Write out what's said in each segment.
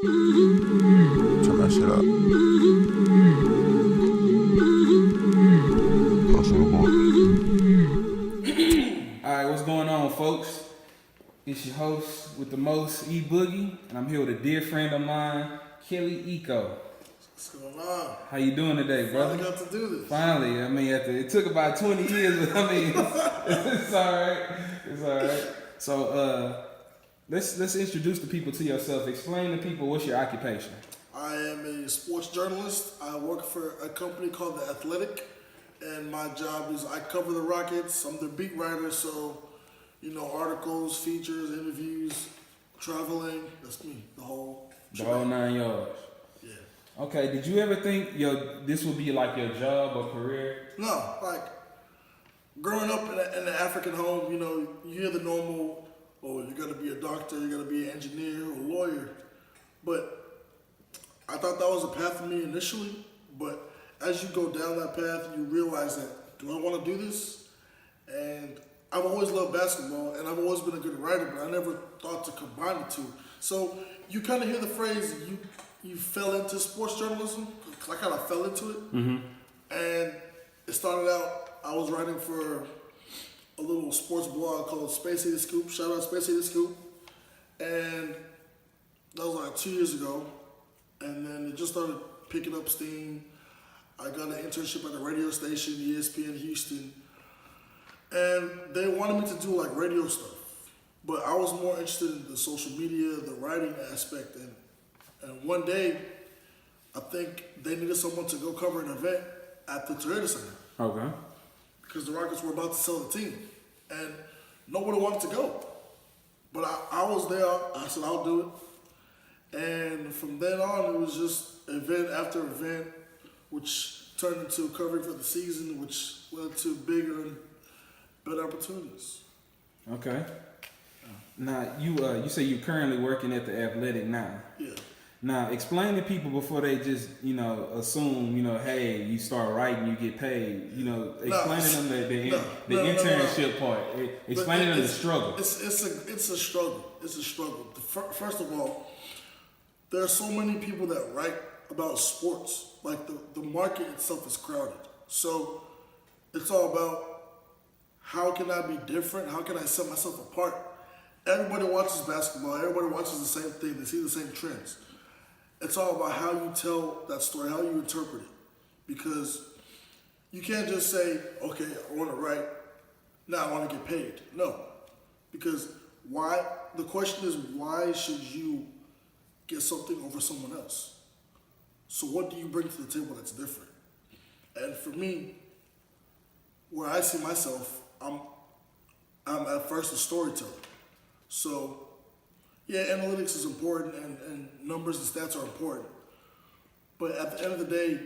Turn that shit up. Alright, what's going on, folks? It's your host with the most, Boogie, and I'm here with a dear friend of mine, Kelly Iko. What's going on? How you doing today, brother? Finally got to do this. Finally, I mean, it took about 20 years, but I mean, it's all right. It's all right. So, let's introduce the people to yourself. Explain to people what's your occupation. I am a sports journalist. I work for a company called The Athletic, and my job is I cover the Rockets. I'm the beat writer, so, articles, features, interviews, traveling. That's me, the whole 9 yards. Yeah. Okay, did you ever think this would be like your job or career? No, like, growing up in an African home, you hear the normal, you gotta be a doctor, you gotta be an engineer or a lawyer. But I thought that was a path for me initially, but as you go down that path, you realize that, do I wanna do this? And I've always loved basketball, and I've always been a good writer, but I never thought to combine the two. So you kind of hear the phrase, you fell into sports journalism. I kind of fell into it. Mm-hmm. And it started out, I was writing for a little sports blog called Space Heated Scoop. Shout out Space Heated Scoop. And that was like 2 years ago. And then it just started picking up steam. I got an internship at a radio station, ESPN Houston. And they wanted me to do like radio stuff. But I was more interested in the social media, the writing aspect. And one day, I think they needed someone to go cover an event at the Toyota Center. Okay. Because the Rockets were about to sell the team. And nobody wanted to go. But I was there. I said, I'll do it. And from then on, it was just event after event, which turned into covering for the season, which led to bigger and better opportunities. Okay. Now, you say you're currently working at the Athletic now. Yeah. Now, explain to people before they just, assume, hey, you start writing, you get paid. Explain to them the internship part. Explain to them the struggle. It's a struggle. It's a struggle. First of all, there are so many people that write about sports. Like the market itself is crowded. So it's all about how can I be different? How can I set myself apart? Everybody watches basketball. Everybody watches the same thing. They see the same trends. It's all about how you tell that story, how you interpret it. Because you can't just say, okay, I want to write, now I want to get paid. No. Because the question is, why should you get something over someone else? So what do you bring to the table that's different? And for me, where I see myself, I'm at first a storyteller. So, yeah, analytics is important and numbers and stats are important. But at the end of the day,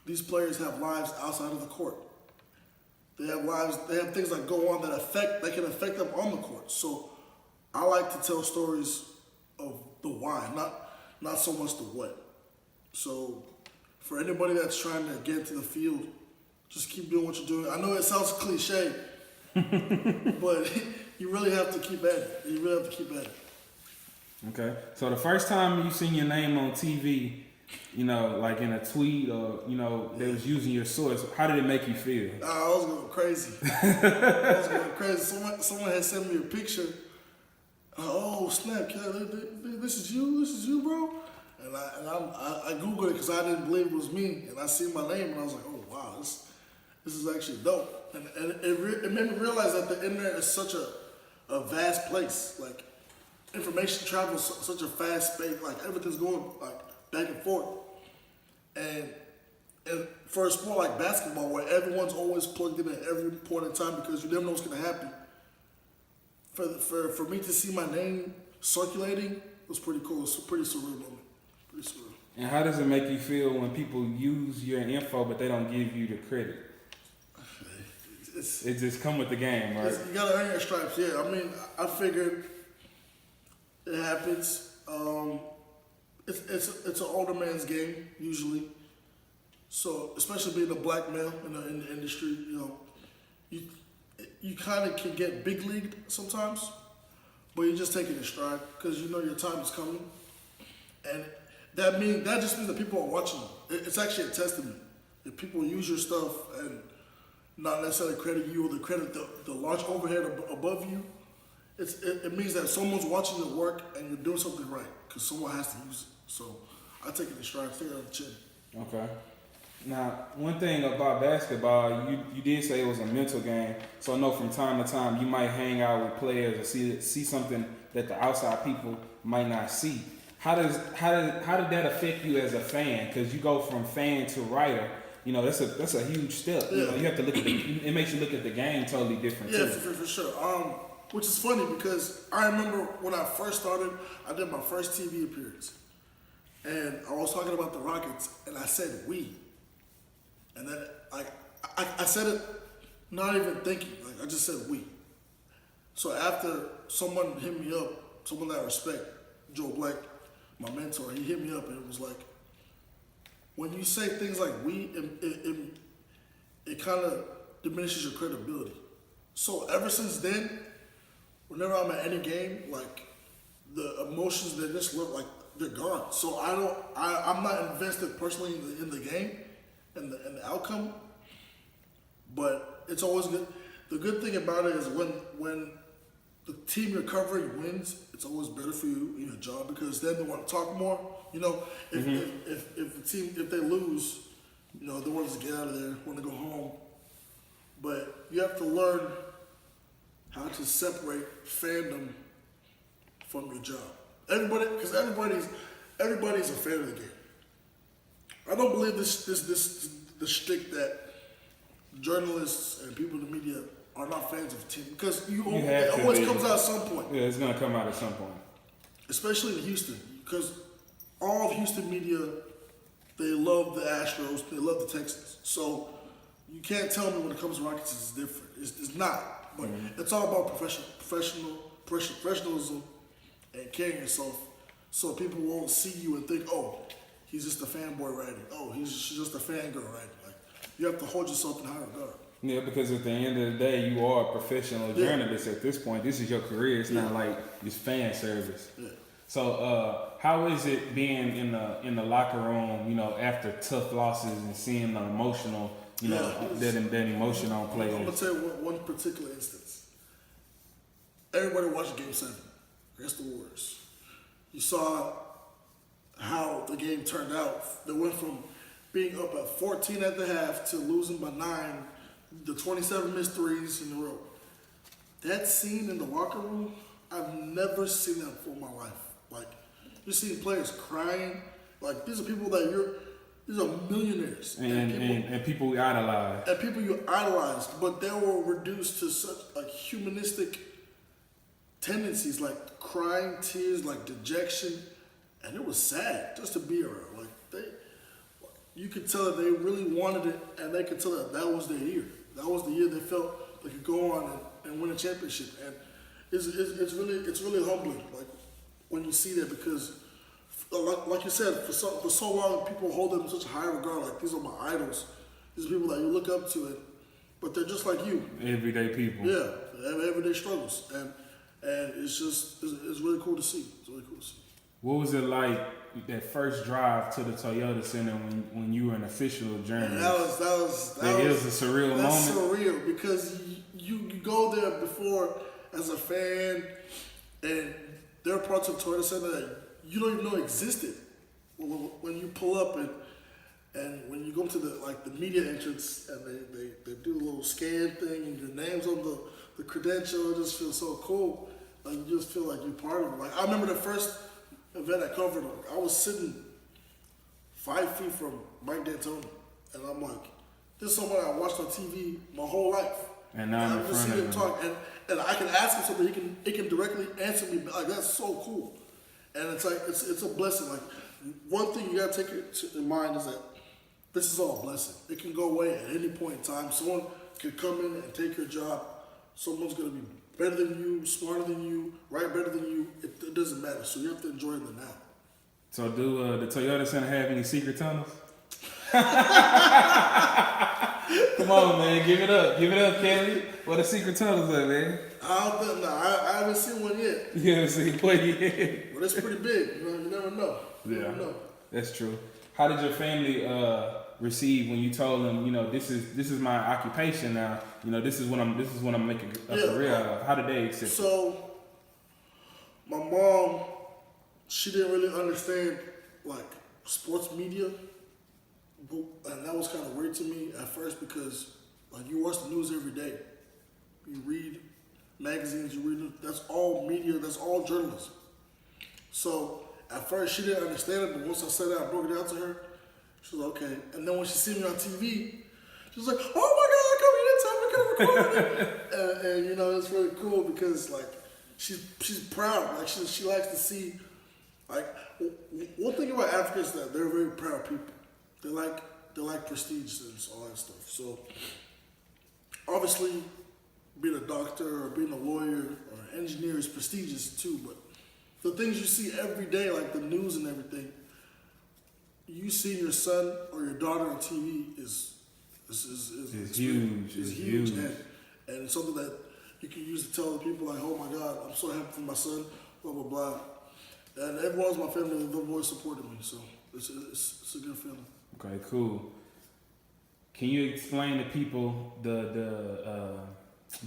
these players have lives outside of the court. They have lives, they have things that go on that can affect them on the court. So I like to tell stories of the why, not so much the what. So for anybody that's trying to get to the field, just keep doing what you're doing. I know it sounds cliche, but you really have to keep at it. Okay. So the first time you seen your name on TV, like in a tweet or, they was using your source, how did it make you feel? I was going crazy. Someone had sent me a picture. Oh, snap, Kelly, this is you, bro? And I Googled it because I didn't believe it was me. And I seen my name and I was like, oh, wow, this is actually dope. And it made me realize that the internet is such a vast place. Like, information travels such a fast space. Like, everything's going like back and forth. And for a sport like basketball, where everyone's always plugged in at every point in time because you never know what's going to happen, for me to see my name circulating was pretty cool. It's a pretty surreal moment. Pretty surreal. And how does it make you feel when people use your info but they don't give you the credit? It just come with the game, right? You gotta earn your stripes. Yeah, I mean, I figured it happens. It's an older man's game usually. So especially being a black male in the industry, you kind of can get big leagued sometimes, but you just take it in stride because you know your time is coming. And that just means that people are watching you. It's actually a testament. If people use your stuff and not necessarily credit you or they credit the large overhead above you, it means that someone's watching your work and you're doing something right because someone has to use it. So I take it in stride, take it on the chin. Okay. Now, one thing about basketball, you did say it was a mental game. So I know from time to time you might hang out with players or see something that the outside people might not see. How did that affect you as a fan? Because you go from fan to writer. You know, that's a huge step. Yeah. You know, you have to look at it makes you look at the game totally different. Yeah, too. for sure. Which is funny because I remember when I first started, I did my first TV appearance, and I was talking about the Rockets, and I said "we," and then I said it not even thinking. Like I just said "we." So after someone hit me up, someone that I respect, Joe Black, my mentor, he hit me up and it was like, when you say things like "we," it kind of diminishes your credibility. So ever since then, whenever I'm at any game, like the emotions they just look like they're gone. So I'm not invested personally in the game and the outcome. But it's always good. The good thing about it is when the team you're covering wins, it's always better for you in your job because then they want to talk more. You know, if the team, if they lose, you know, they want to get out of there, want to go home. But you have to learn how to separate fandom from your job. Because everybody's a fan of the game. I don't believe the shtick that journalists and people in the media are not fans of the team because it always comes out at some point. Yeah, it's gonna come out at some point. Especially in Houston, because all of Houston media, they love the Astros, they love the Texans. So you can't tell me when it comes to Rockets it's different. It's not. But it's all about professionalism and carrying yourself so people won't see you and think, oh, he's just a fanboy writing. Oh, she's just a fangirl writing. Like, you have to hold yourself in high regard. Yeah, because at the end of the day, you are a professional journalist at this point. This is your career. It's not like it's fan service. Yeah. So, how is it being in the locker room, you know, after tough losses and seeing the emotional, you know, that emotion on players? I'm gonna tell you one particular instance. Everybody watched Game 7 against the Warriors. You saw how the game turned out. They went from being up at 14 at the half to losing by 9, the 27 missed threes in a row. That scene in the locker room, I've never seen that before in my life. Like, you're seeing players crying. Like, these are people these are millionaires. And people we idolize. And people you idolize, but they were reduced to such like humanistic tendencies, like crying, tears, like dejection. And it was sad just to be around. Like, you could tell that they really wanted it, and they could tell that was their year. That was the year they felt they could go on and win a championship. And it's really humbling, like when you see that, because like you said, for so long people hold them in such a high regard. Like, these are my idols. These are people that you look up to, but they're just like you. Everyday people. Yeah, they have everyday struggles, and it's really cool to see. It's really cool to see. What was it like that first drive to the Toyota Center when you were an official journalist? That was a surreal moment. That's surreal because you go there before as a fan, and there are parts of Toyota Center that you don't even know existed. When you pull up and when you go to the media entrance and they do the little scan thing and your name's on the credential, it just feels so cool. Like, you just feel like you're part of it. Like, I remember the first event I covered, I was sitting 5 feet from Mike D'Antoni, and I'm like, this is someone I watched on TV my whole life. And now I'm in front of him. Talk, and I can ask him something, he can directly answer me. Like, that's so cool. And it's like, it's a blessing. Like, one thing you gotta take in mind is that this is all a blessing. It can go away at any point in time. Someone can come in and take your job. Someone's gonna be better than you, smarter than you, write better than you. It doesn't matter. So you have to enjoy the now. So do the Toyota Center have any secret tunnels? Come on, man, give it up, Kelly. What the secret tunnels are, man? I haven't seen one yet. You haven't seen play yet. But it's pretty big. You never know. You never know. That's true. How did your family receive when you told them, this is my occupation now? This is what I'm making a career out of. How did they accept it? So, my mom, she didn't really understand like sports media, and that was kind of weird to me at first because like you watch the news every day, you read magazines, you read that's all media, that's all journalism. So at first she didn't understand it, but once I said that, I broke it down to her. She was like, okay. And then when she see me on TV, she was like, oh my God, come here, tell me, can record it? and it's really cool because like she's proud. Like she likes to see, like one thing about Africa is that they're very proud people. They like prestige and all that stuff. So obviously being a doctor or being a lawyer or an engineer is prestigious too, but the things you see every day, like the news and everything, you see your son or your daughter on TV is huge. It's huge. And it's something that you can use to tell the people like, oh my God, I'm so happy for my son, blah, blah, blah. And everyone's my family, they've always supported me, so it's a good feeling. Okay, cool. Can you explain to people the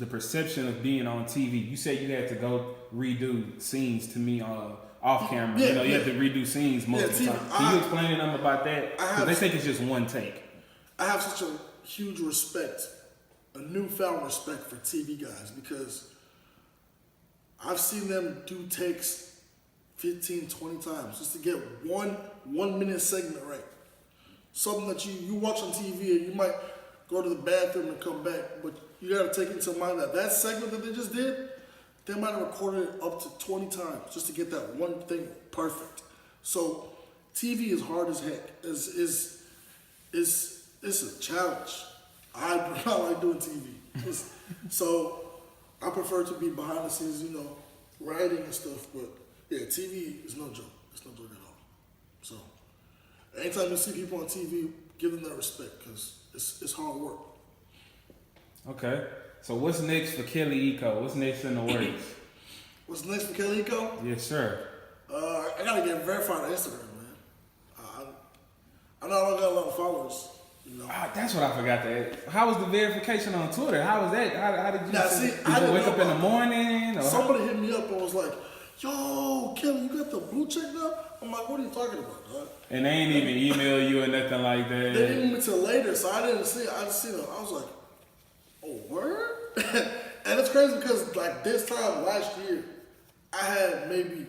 perception of being on TV? You said you had to go redo scenes to me off camera. You had to redo scenes multiple times. Can you explain to them about that? Because they think it's just one take. I have such a huge respect, a newfound respect for TV guys because I've seen them do takes 15, 20 times just to get one minute segment right. Something that you watch on TV and you might go to the bathroom and come back, but you gotta take into mind that segment that they just did, they might have recorded it up to 20 times just to get that one thing perfect. So TV is hard as heck. It's a challenge. I like doing TV. So I prefer to be behind the scenes, writing and stuff, but yeah, TV is no joke. It's no joke at all. So anytime you see people on TV, give them that respect because it's hard work. Okay. So what's next for Kelly Iko? What's next in the works? What's next for Kelly Iko? Yes, sir. I gotta get verified on Instagram, man. I know I don't got a lot of followers. That's what I forgot to ask. How was the verification on Twitter? How was that? How did you? Did you wake up in the morning? Or somebody hit me up and was like, "Yo, Kelly, you got the blue check now?" I'm like, "What are you talking about, dog?" And they ain't even email you or nothing like that. They didn't email me till later, so I didn't see it. I just seen it. I was like, "Oh, word?" And it's crazy because like this time last year, I had maybe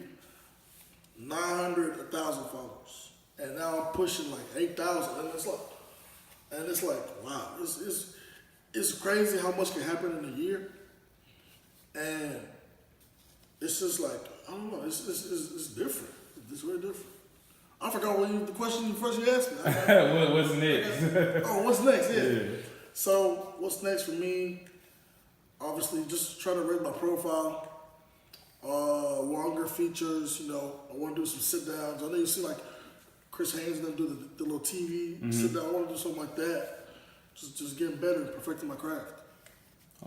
900, 1,000 followers, and now I'm pushing like 8,000, and it's like, wow, it's crazy how much can happen in a year, and it's just like I don't know, it's different. It's very different. I forgot the question first you asked me. What's next? What's next? Yeah. So what's next for me? Obviously, just trying to raise my profile. Longer features. I want to do some sit downs. I know you see like Chris Haynes and them do the little TV sit down. I want to do something like that. Just getting better and perfecting my craft.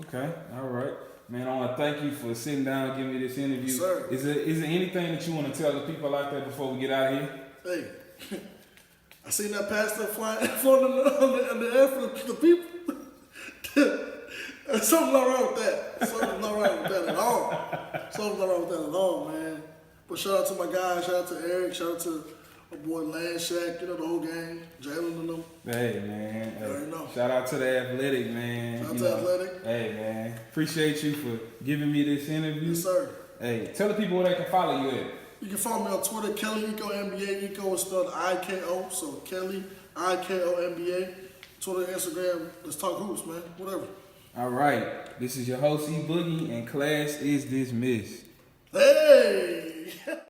Okay, all right. Man, I want to thank you for sitting down and giving me this interview. Yes, sir. Is there anything that you want to tell the people out there before we get out of here? Hey, I seen that pastor floating in the air for the people. Something's not wrong with that. Something's not wrong with that at all. Something's not wrong with that at all, man. But shout out to my guys. Shout out to Eric. Shout out to my boy Land Shack. The whole gang. Jalen and them. Hey, man. You already know. Shout out to the Athletic, man. Shout out to Athletic. Hey, man. Appreciate you for giving me this interview. Yes, sir. Hey, tell the people where they can follow you at. You can follow me on Twitter, Kelly Iko NBA. Iko is spelled I-K-O, so Kelly, I-K-O NBA. Twitter, Instagram, let's talk hoops, man. Whatever. All right. This is your host, Boogie, and class is dismissed. Hey!